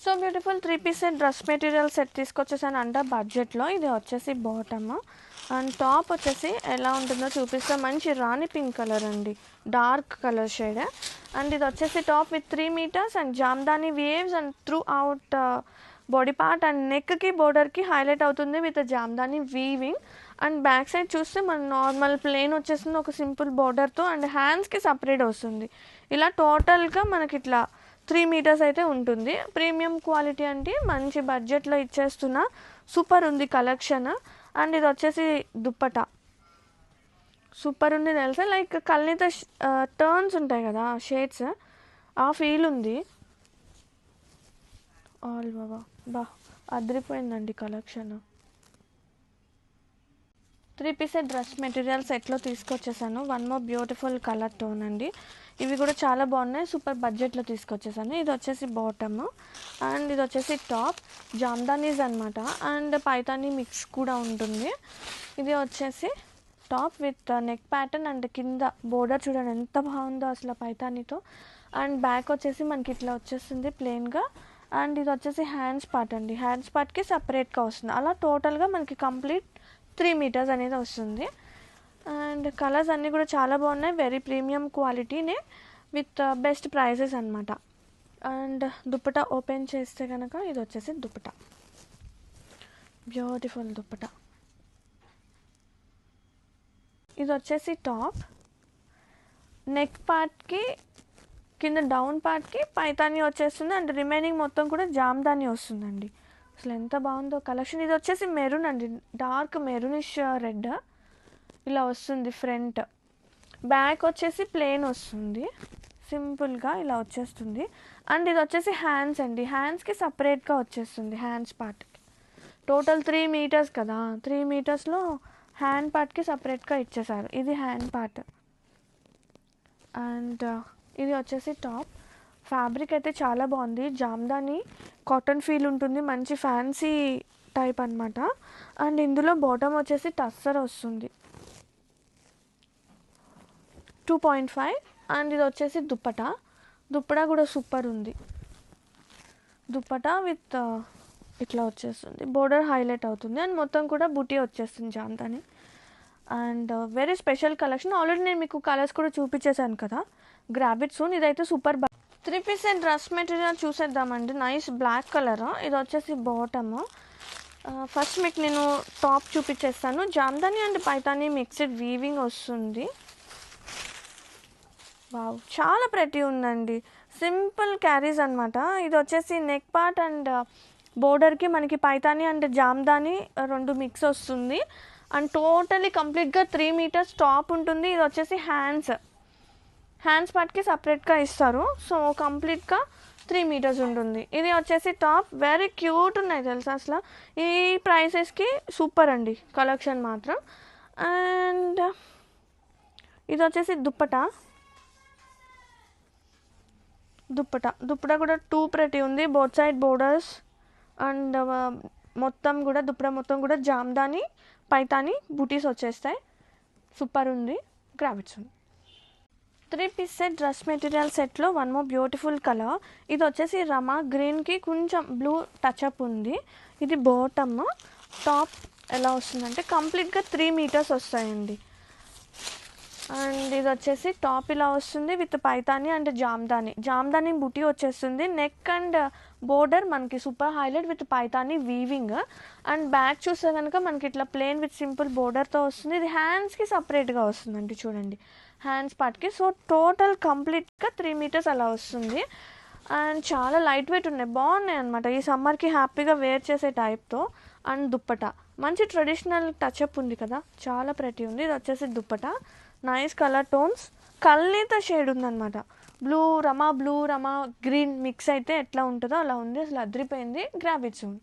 So beautiful 3-piece set dress material set తీసుకొచ్చేసాను under బడ్జెట్లో. ఇది వచ్చేసి బాటమ్ అండ్ టాప్ వచ్చేసి ఎలా ఉంటుందో చూపిస్తా. మంచి రాణి పింక్ కలర్ అండి, డార్క్ కలర్ షేడ్. అండ్ ఇది వచ్చేసి top with 3 meters and Jamdani waves and through out body part and నెక్కి బోర్డర్కి హైలైట్ అవుతుంది with Jamdani weaving. And back side చూస్తే మన నార్మల్ ప్లెయిన్ వచ్చేస్తుంది ఒక సింపుల్ బార్డర్తో అండ్ హ్యాండ్స్కి సపరేట్ వస్తుంది. ఇలా టోటల్గా మనకి ఇట్లా 3 meters అయితే ఉంటుంది. ప్రీమియం క్వాలిటీ అంటే మంచి బడ్జెట్లో ఇచ్చేస్తున్నా. సూపర్ ఉంది కలెక్షన్. అండ్ ఇది వచ్చేసి దుప్పట సూపర్ ఉంది తెలుసా, లైక్ కల్నిత టర్న్స్ ఉంటాయి కదా షేడ్స్, ఆ ఫీల్ ఉంది. ఆల్ బా అదిరిపోయిందండి collection. 3-piece set dress material సెట్లో తీసుకొచ్చేసాను. One more beautiful colour tone అండి. ఇవి కూడా చాలా బాగున్నాయి, సూపర్ బడ్జెట్లో తీసుకొచ్చేసాను. ఇది వచ్చేసి బాటమ్ అండ్ ఇది వచ్చేసి టాప్ జామ్దానీస్ అనమాట అండ్ పైతానీ మిక్స్ కూడా ఉంటుంది. ఇది వచ్చేసి top with neck pattern and కింద బోర్డర్ చూడండి ఎంత బాగుందో అసలు పైతానీతో. అండ్ బ్యాక్ వచ్చేసి మనకి ఇట్లా వచ్చేస్తుంది ప్లెయిన్గా. అండ్ ఇది వచ్చేసి హ్యాండ్స్ పార్ట్ అండి, హ్యాండ్స్ పార్ట్కి సపరేట్గా వస్తుంది. అలా టోటల్గా మనకి కంప్లీట్ 3 meters అనేది వస్తుంది. అండ్ కలర్స్ అన్నీ కూడా చాలా బాగున్నాయి, వెరీ ప్రీమియం క్వాలిటీనే విత్ బెస్ట్ ప్రైజెస్ అనమాట. అండ్ దుప్పట ఓపెన్ చేస్తే కనుక ఇది వచ్చేసి దుప్పట, బ్యూటిఫుల్ దుప్పట. ఇది వచ్చేసి టాప్ నెక్ పార్ట్కి కింద డౌన్ పార్ట్కి పైతానీ వచ్చేస్తుంది అండ్ రిమైనింగ్ మొత్తం కూడా జామ్దాని వస్తుందండి. అసలు ఎంత బాగుందో కలెక్షన్. ఇది వచ్చేసి మెరూన్ అండి, డార్క్ మెరూనిష్ రెడ్ ఇలా వస్తుంది. ఫ్రంట్ బ్యాక్ వచ్చేసి ప్లెయిన్ వస్తుంది, సింపుల్గా ఇలా వచ్చేస్తుంది. అండ్ ఇది వచ్చేసి హ్యాండ్స్ అండి, హ్యాండ్స్కి సపరేట్గా వచ్చేస్తుంది. హ్యాండ్స్ పార్ట్కి టోటల్ 3 meters కదా, 3 metersలో హ్యాండ్ పార్ట్కి సపరేట్గా ఇచ్చేసారు. ఇది హ్యాండ్ పార్ట్. అండ్ ఇది వచ్చేసి టాప్. ఫ్యాబ్రిక్ అయితే చాలా బాగుంది, జామ్దాని కాటన్ ఫీల్ ఉంటుంది, మంచి ఫ్యాన్సీ టైప్ అనమాట. అండ్ ఇందులో బాటమ్ వచ్చేసి టస్సర్ వస్తుంది 2.5. అండ్ ఇది వచ్చేసి దుప్పట, దుప్పట కూడా సూపర్ ఉంది. దుప్పట విత్ ఇట్లా వచ్చేస్తుంది, బోర్డర్ హైలైట్ అవుతుంది అండ్ మొత్తం కూడా బుటీ వచ్చేస్తుంది jamdani. And very special collection. Already నేను మీకు కలర్స్ కూడా చూపించేసాను కదా, గ్రాబ్ ఇట్ సూన్. ఇదైతే super 3-piece set dress material చూసేద్దామండి. Nice black colour. ఇది వచ్చేసి బాటమ్. ఫస్ట్ మీకు నేను టాప్ చూపించేస్తాను. Jamdani and paithani mixed weaving వస్తుంది. వావ్, చాలా ప్రెటీ ఉందండి, సింపుల్ క్యారీస్ అనమాట. ఇది వచ్చేసి నెక్ పార్ట్ అండ్ బోర్డర్కి మనకి పైతానీ అండ్ జామ్దాని రెండు మిక్స్ వస్తుంది. అండ్ టోటలీ కంప్లీట్గా 3 meters టాప్ ఉంటుంది. ఇది వచ్చేసి హ్యాండ్స్ పార్ట్కి సపరేట్గా ఇస్తారు. సో కంప్లీట్గా 3 meters ఉంటుంది. ఇది వచ్చేసి టాప్. వెరీ క్యూట్ ఉన్నాయి తెలుసా అసలు. ఈ ప్రైసెస్కి సూపర్ అండి కలెక్షన్ మాత్రం. అండ్ ఇది వచ్చేసి దుప్పట కూడా 2 pretty ఉంది, బోత్ సైడ్ బోర్డర్స్. అండ్ మొత్తం కూడా దుప్పట మొత్తం కూడా జామ్దాని పైతానీ బూటీస్ వచ్చేస్తాయి. సూపర్ ఉంది, గ్రావిట్స్ ఉంది. 3-piece సెట్ డ్రెస్ మెటీరియల్ సెట్లో వన్ మోర్ బ్యూటిఫుల్ కలర్. ఇది వచ్చేసి రమా గ్రీన్కి కొంచెం బ్లూ టచ్అప్ ఉంది. ఇది బాటమ్. టాప్ ఎలా వస్తుందంటే కంప్లీట్గా 3 meters వస్తాయండి. అండ్ ఇది వచ్చేసి టాప్ ఇలా వస్తుంది విత్ పైతానీ అండ్ జామ్దాని బుటీ వచ్చేస్తుంది. నెక్ అండ్ బోర్డర్ మనకి super highlight with Paithani weaving. And back చూస్తే కనుక మనకి ఇట్లా ప్లెయిన్ విత్ సింపుల్ బోర్డర్తో వస్తుంది. ఇది హ్యాండ్స్కి సపరేట్గా వస్తుందండి చూడండి, హ్యాండ్స్ పార్ట్కి. సో టోటల్ కంప్లీట్గా 3 meters అలా వస్తుంది. అండ్ చాలా లైట్ వెయిట్ ఉన్నాయి, బాగున్నాయి అనమాట. ఈ సమ్మర్కి హ్యాపీగా వేర్ చేసే టైప్తో. అండ్ దుప్పట మంచి ట్రెడిషనల్ టచ్అప్ ఉంది కదా, చాలా ప్రెటీ ఉంది. ఇది వచ్చేసి దుప్పట, నైస్ కలర్ టోన్స్, కల్నేత షేడ్ ఉందన్నమాట. బ్లూ రమా గ్రీన్ మిక్స్ అయితే ఎట్లా ఉంటుందో అలా ఉంది, అసలు అదిరిపోయింది. Grab it soon.